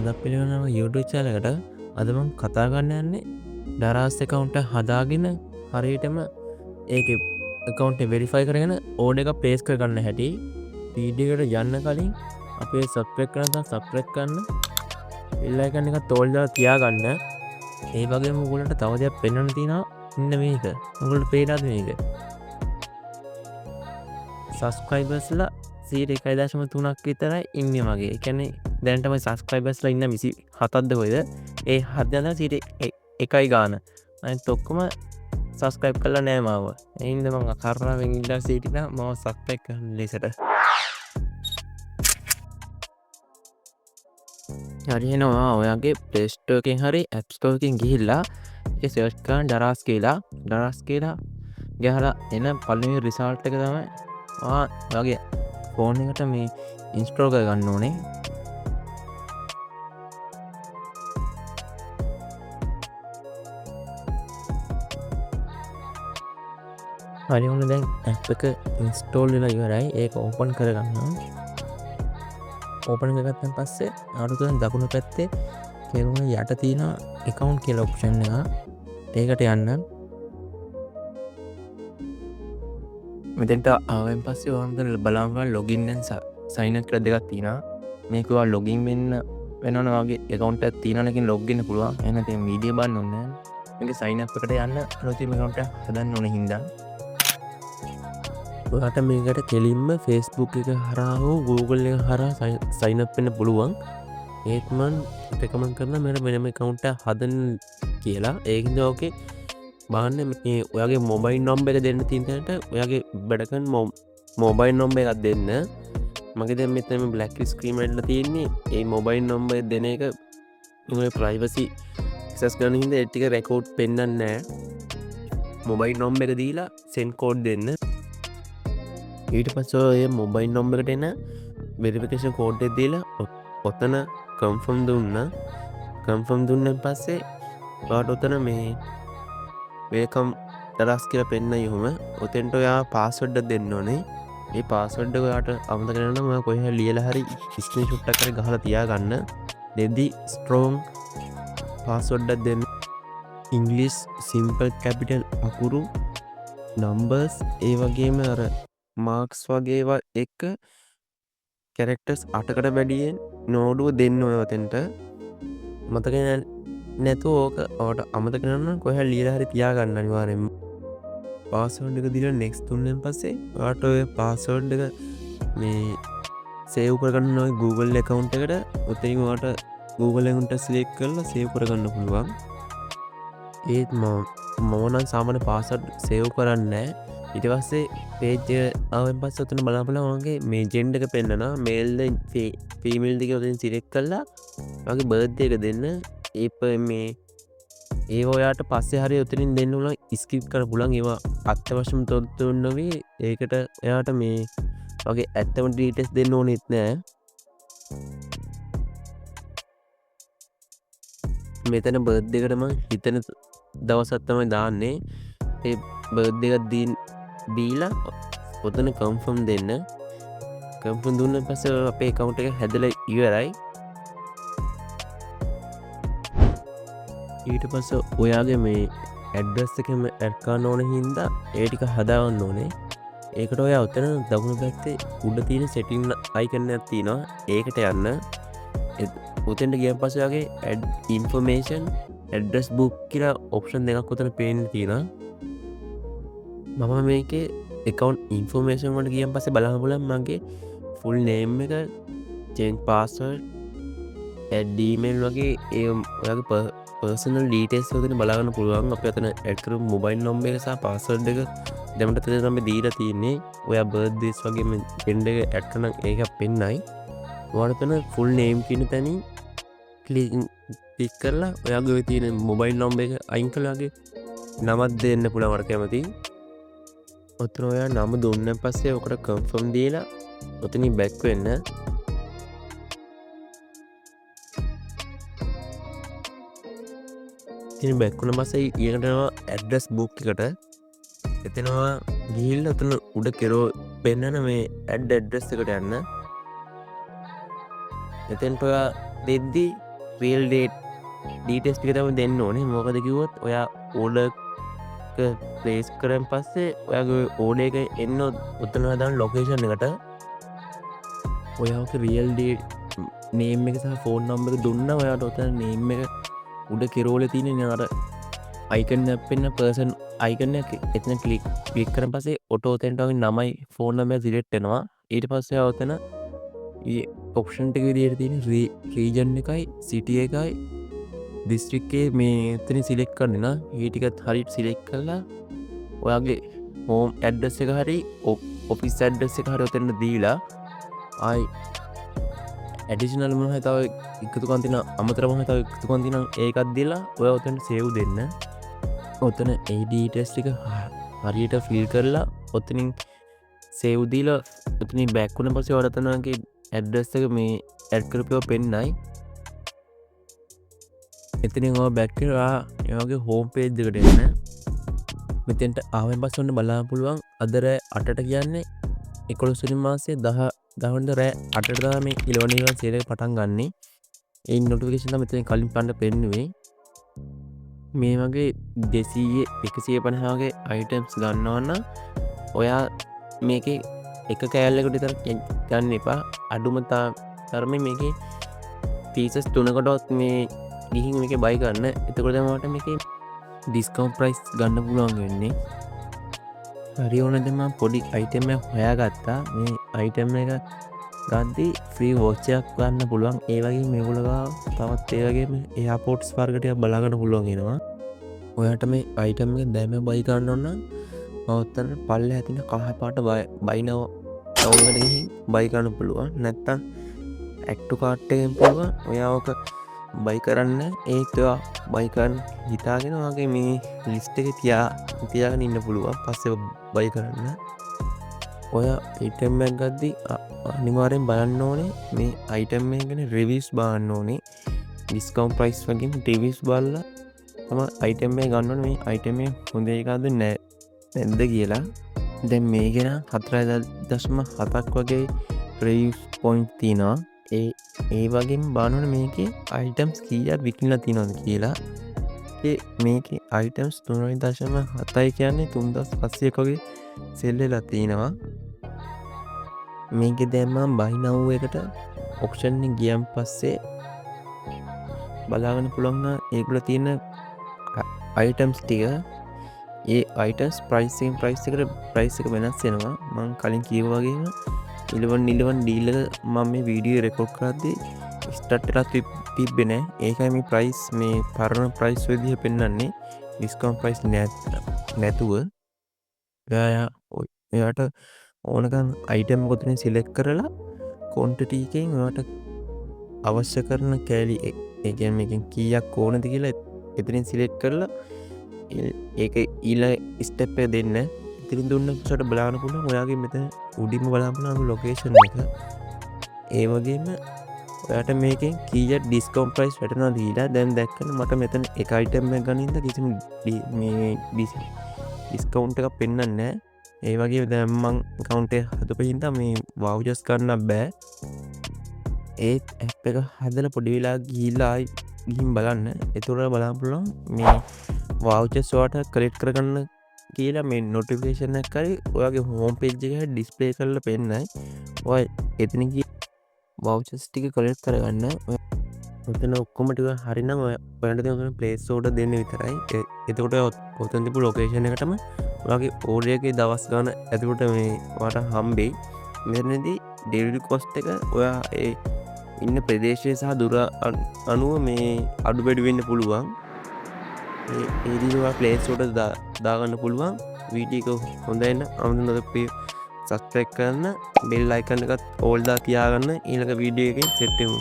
අදක් පිළිගන්නවා YouTube channel එකට. අද මම කතා කරන්න යන්නේ Daraz account එක හදාගෙන හරියටම ඒකේ account එක verify කරගෙන order එක place කරගන්න හැටි. වීඩියෝ එකට යන්න කලින් අපේ subscribe කරන්න තා subscribe කරන්න. bell icon එක තෝල් දාලා තියාගන්න. ඒ වගේම ඔයගොල්ලන්ට තව දෙයක් පෙන්වන්න තියෙනවා. ඉන්න මේක. ඔයගොල්ලන්ට පේනවද මේක? subscribers ලා 1.3ක් විතරයි ඉන්නේ මගේ. ඒ කියන්නේ දැන් තමයි subscribers ලා ඉන්න 27ක්ද කොයිද? ඒ හත් දෙනා 1යි ගාන. අනිත් ඔක්කොම subscribe කරලා නැහැ මාව. ඒ හින්දා මම අකරණාවෙන් ඉල්ලා සිටිනා මාව subscribe කරන්න ලෙසට. හරි එනවා ඔයාගේ Play Store එකෙන් හරි App Store එකෙන් ගිහිල්ලා ඒක search කරන්න Daraz කියලා ගහලා එන පළවෙනි result එක තමයි ඔයාගේ ෆෝන් එකට මේ install කරගන්න ඕනේ. හරි ඔන්න දැන් app එක install වෙලා ඉවරයි. ඒක open කරගන්නවා. open කරගත්තන් පස්සේ ආඩුවෙන් දකුණු පැත්තේ කෙරුණ යට තියෙන account කියලා option එක. ඒකට යන්න. මෙතෙන්ට ආවෙන් පස්සේ ඔයාලට බලන්න login and sign up කියලා දෙකක් තියෙනවා. මේක ඔයා login වෙනවා වගේ account එකක් තියෙනවා නේද log වෙන්න පුළුවන්. එහෙනම් ඉතින් video බලන්න ඕනේ නැහැ. මේක sign up එකට යන්න අලුතින් account එක හදන්න ඕනේ හින්දා. ඔයාට මේකට කෙලින්ම Facebook එක හරහා හෝ Google එක හරහා sign up වෙන්න පුළුවන්. ඒත් මම recommend කරනවා මට වෙනම account එකක් හදන්න කියලා. ඒකින්ද ඕකේ බලන්න මේ ඔයාගේ mobile number එක දෙන්න තියෙන තැනට ඔයාගේ වැඩ කරන mobile number එකක් දෙන්න. මගේ දැන් මෙතන black screen එකලා තියෙන්නේ ඒ mobile number දෙන එක ඔය privacy access කරන හින්දා ඒ ටික record පෙන්නන්නේ නැහැ. mobile number එක දීලා send code දෙන්න. ඊට පස්සේ ඔය mobile number එකට එන verification code එක දීලා ඔතන confirm දුන්නාන් පස්සේ ඔයාට ඔතන මේ welcome Daraz කියලා පෙන්නයි ඔහම. ඔතෙන්ට ඔයා password එක දෙන්න ඕනේ. මේ password එක ඔයාට අමතක වෙනවා නම් ඔයා කොහේ හරි ලියලා හරි screenshot එකක් හරි ගහලා තියාගන්න. දෙද්දි strong password එකක් දෙන්න. English simple capital අකුරු numbers ඒ වගේම අර මාක්ස් වගේ ඒවා එක කැරක්ටර්ස් 8කට වැඩියෙන් නෝඩුව දෙන්න ඔය ඔතෙන්ට. මතක නැතුව ඕක ඔයාට අමතක කරන්න කොහේ ලියලා හරි තියාගන්න අනිවාර්යෙන්ම. පාස්වර්ඩ් එක දීලා next දුන්නාන් පස්සේ ඔයාට ඔය පාස්වර්ඩ් එක මේ සේව් කරගන්න ඔය Google account එකට ඔතනින් ඔයාට Google account එක select කරලා සේව් කරගන්න පුළුවන්. ඒත් මම නම් සාමාන්‍ය පාස්වර්ඩ් සේව් කරන්නේ නැහැ. ඊට පස්සේ page එක ආවෙන් පස්සේ ඔතන බලන්න ඔයාගේ මේ gender එක පෙන්නනවා. male ද female ද කියලා ඔතෙන් select කරලා ඔයාගේ birthday එක දෙන්න. මේ ඒ ඔයාට පස්සේ හරි ඔතනින් දෙන්න පුළුවන් skip කරන්න පුළුවන්. ඒවා අත්‍යවශ්‍යම තොරතුරු නොවේ. ඒකට එයාට මේ වගේ ඇත්තම details දෙන්න ඕනෙත් නෑ. මෙතන birthday එකට මම හිතන දවසක් තමයි දාන්නේ. ඒ birthday එක දීලා ඔතන confirm දෙන්න. confirm දුන්නාන් පස්සේ අපේ account එක හැදලා ඉවරයි. ඊට පස්සේ ඔයාගේ මේ ඇඩ්‍රස් එකම ඇඩ් කරන්න ඕන හින්දා ඒ ටික හදාගන්න ඕනේ. ඒකට ඔයා උතන දකුණු පැත්තේ උඩ තියෙන setting icon එකක් තියෙනවා. ඒකට යන්න. උතෙන්ට ගියන් පස්සේ ඔයාගේ add information address book කියලා option දෙකක් උතන පේන්න තියෙනවා. මම මේකේ account information වලට ගියන් පස්සේ බලන්න පුළුවන් මගේ full name එක change password add email වගේ ඒ ඔයාගේ personal details ඔතන බලන්න පුළුවන්. අපි අතන add කරමු mobile number එක සහ password එක දැනට තමයි දීලා තියෙන්නේ. ඔයා birthdays වගේ මේ gender එක add කරන ඒක පෙන්නයි. ඔයාලා තන full name කියන තැනින් click කරලා ඔයාගේ ඔය තියෙන mobile number එක අයින් කළාගේ නමක් දෙන්න පුළුවන් මට කැමති. ඔතන ඔයා නම දුන්නාන් පස්සේ ඔකට confirm දීලා ඔතනින් back වෙන්න. ඉතින් back වුණා පස්සේ ඊළඟට යනවා address book එකට. එතනවා ගිහිල්ලා ඔතන උඩ කෙරෝ පෙන්නන මේ add address එකට යන්න. එතෙන්ට ඔයා දෙද්දි රියල් ඩීටෙස් ටික තමයි දෙන්න ඕනේ. මොකද කිව්වොත් ඔයා ඕඩර් එක ප්ලේස් කරන් පස්සේ ඔයාගේ ඕඩර් එක එන්න ඔතන දාන ලොකේෂන් එකට ඔයාගේ රියල් නේම් එක සහ ෆෝන් නම්බර් එක දුන්නා ඔයාට ඔතන නේම් එක උඩ කෙරෝලේ තියෙන අර අයිකන් අපෙන්න පර්සන් අයිකන් එක එතන ක්ලික් කරන් පස්සේ ඔටෝ ඔතෙන්ට වගේ නමයි ෆෝන් නම්බර් සිලෙක්ට් වෙනවා. ඊට පස්සේ ඔතන ඔප්ෂන් ටික විදිහට තියෙන රීජන් එකයි සිටි එකයි දිස්ත්‍රික්කේ මේ එතන සිලෙක්ට් කරන්න නා. ඒ ටිකත් හරියට සිලෙක්ට් කරලා ඔයාගේ හෝම් ඇඩ්‍රස් එක හරි ඔෆිස් ඇඩ්‍රස් එක හරි ඔතෙන්ට දීලා ආයි ඇඩිෂනල් මොනවද තව එකතුකම් තියෙන අමතර මොනවද තව එකතුකම් තියෙන ඒකත් දීලා ඔයා ඔතෙන්ට සේව් දෙන්න. ඔතන ඒ ඩීටේල්ස් ටික හරියට ෆිල් කරලා ඔතනින් සේව් දීලා ඔතනින් බෑක් වුණාන් පස්සේ ඔයාලා ඔතනගේ ඇඩ්‍රස් එක මේ ඇඩ් කරපුවා පෙන්නයි. එතනින් ඔයා බෑක් කරලා එයාගේ හෝම් පේජ් එකට එන්න. මෙතෙන්ට ආවෙන් පස්සේ ඔන්න බලන්න පුළුවන් අද රෑ 8ට කියන්නේ 11 වෙනි මාසයේ 10 වෙනිදා රෑ 8ට තමයි මේ 11 සේල් එක පටන් ගන්නෙ. ඒ නොටිෆිකේෂන් තමයි මෙතන කලින් පන්න පෙන්නුවේ. මේ වගේ 200 150 වගේ අයිටම්ස් ගන්නවා නම් ඔයා මේකේ එක කෑල්ලකට විතර ගන්න එපා. අඩුම තරමේ මේකේ පීසස් 3කටවත් මේ ගිහින් මේකේ බයි ගන්න. එතකොට තමයි මට මේකේ ඩිස්කවුන්ට් ප්‍රයිස් ගන්න පුළුවන් වෙන්නේ. හරි ඕනද මම පොඩි අයිටම් එකක් හොයාගත්තා. මේ අයිටම් එක ගද්දි ෆ්‍රී වෝචර් එකක් ගන්න පුළුවන්. ඒ වගේ මේගොල්ලෝ තවත් ඒ වගේම එයාපෝට්ස් වර්ග ටිකක් බලා ගන්න පුළුවන් වෙනවා. ඔයාට මේ අයිටම් එක දැම්ම බයි ගන්න ඕන නම් ඔතන පල්ලෙහා තියෙන කහ පාට බයිනව ටවුන් එකට ගිහින් බයි ගන්න පුළුවන්. නැත්තම් ඇඩ් ටු කාර්ට් එකෙන් පුළුවන්. ඔයා ඔක බයි කරන්න ඒත් ඔයා බයි කරන්න හිතාගෙන ඔයාගේ මේ ලිස්ට් එකේ තියාගෙන ඉන්න පුළුවන්. පස්සේ බයි කරන්න. ඔයා අයිටම් එකක් ගද්දි අනිවාර්යෙන් බලන්න ඕනේ මේ අයිටම් එක ගැන රිවිව්ස් බලන්න ඕනේ. ඩිස්කවුන්ට් ප්‍රයිස් වගේ රිවිව්ස් බලලා තමයි අයිටම් එක ගන්න ඕනේ. මේ අයිටම් එක හොඳ එකක්ද නැද්ද කියලා. දැන් මේ ගැන 4.7ක් වගේ රිවිව්ස් පොයින්ට් තියෙනවා. ඒ වගේම බලන්න මේකේ අයිටම්ස් කීයක් විකිණලා තියෙනවද කියලා. මේකේ අයිටම්ස් 3.7යි කියන්නේ 3500ක් වගේ සෙල් වෙලා තියෙනවා. මේකේ දැන් මම buy now එකට ඔප්ෂන් එක ගියන් පස්සේ බලාගන්න පුළුවන් නම් ඒගොල්ලෝ තියෙන අයිටම්ස් ටික ඒ අයිටම්ස් ප්‍රයිස් එක වෙනස් වෙනවා. මම කලින් කිව්වා වගේම 11 ඩීල් එක මම මේ වීඩියෝ රෙකෝඩ් කරද්දී ස්ටාර්ට් එකක් තිබ්බේ නෑ. ඒකයි මේ ප්‍රයිස් මේ පරණ ප්‍රයිස් විදිහ පෙන්වන්නේ ඩිස්කවුන්ට් ප්‍රයිස් නැතුව. ඔයාට ඕනකම් අයිටම් එක උතනින් සිලෙක්ට් කරලා ක්වොන්ටිටි එකෙන් ඔයාට අවශ්‍ය කරන කෑලි ඒ කියන්නේ මේකෙන් කීයක් ඕනද කියලා එතනින් සිලෙක්ට් කරලා ඒක ඊළඟ ස්ටෙප් එක දෙන්න. ඉතින් දුන්න පස්සට බලන්න පුළුවන් ඔයාගේ මෙතන උඩින්ම බලන්න පුළුවන් ලොකේෂන් එක. ඒ වගේම ඔයාට මේකෙන් කීයක් ඩිස්කවුන්ට් ප්‍රයිස් වැටෙනවද කියලා දැන් දැක්කම මට මෙතන එක අයිටම් එකක් ගනින්න කිසිම මේ ඩිස්කවුන්ට් එකක් පෙන්වන්නේ නැහැ. ඒ වගේ දැන් මං account එක හදපු හින්දා මේ vouchers ගන්න බෑ. ඒත් app එක හදලා පොඩි වෙලා ගිහිල්ලා ආයි ගිහින් බලන්න. ඒතකොට බලන්න පුළුවන් මේ vouchers ඔයාට collect කරගන්න කියලා මේ notification එකක් කරේ ඔයාගේ home page එකේ display කරලා පෙන්නයි. ඔය එතන ගිහින් vouchers ටික collect කරගන්න. ඔතන ඔක්කොම ටික හරිනම් ඔයාලට තියෙන place order දෙන්න විතරයි. එතකොට ඔතන තිබු location එකටම ඔයාගේ order එකේ දවස් ගන්න ඇතුළත මේ ඔයාට හම්බෙයි. මෙතනදී delivery cost එක ඔයා ඒ ඉන්න ප්‍රදේශය සහ දුර අනුව මේ අඩු වැඩි වෙන්න පුළුවන්. ඒ විදිහට ඔයා place order දාගන්න පුළුවන්. වීඩියෝ එක හොඳයි නම් අමතක subscribe කරන්න, bell icon එකත් all දා තියාගන්න. ඊළඟ වීඩියෝ එකකින් set වෙමු.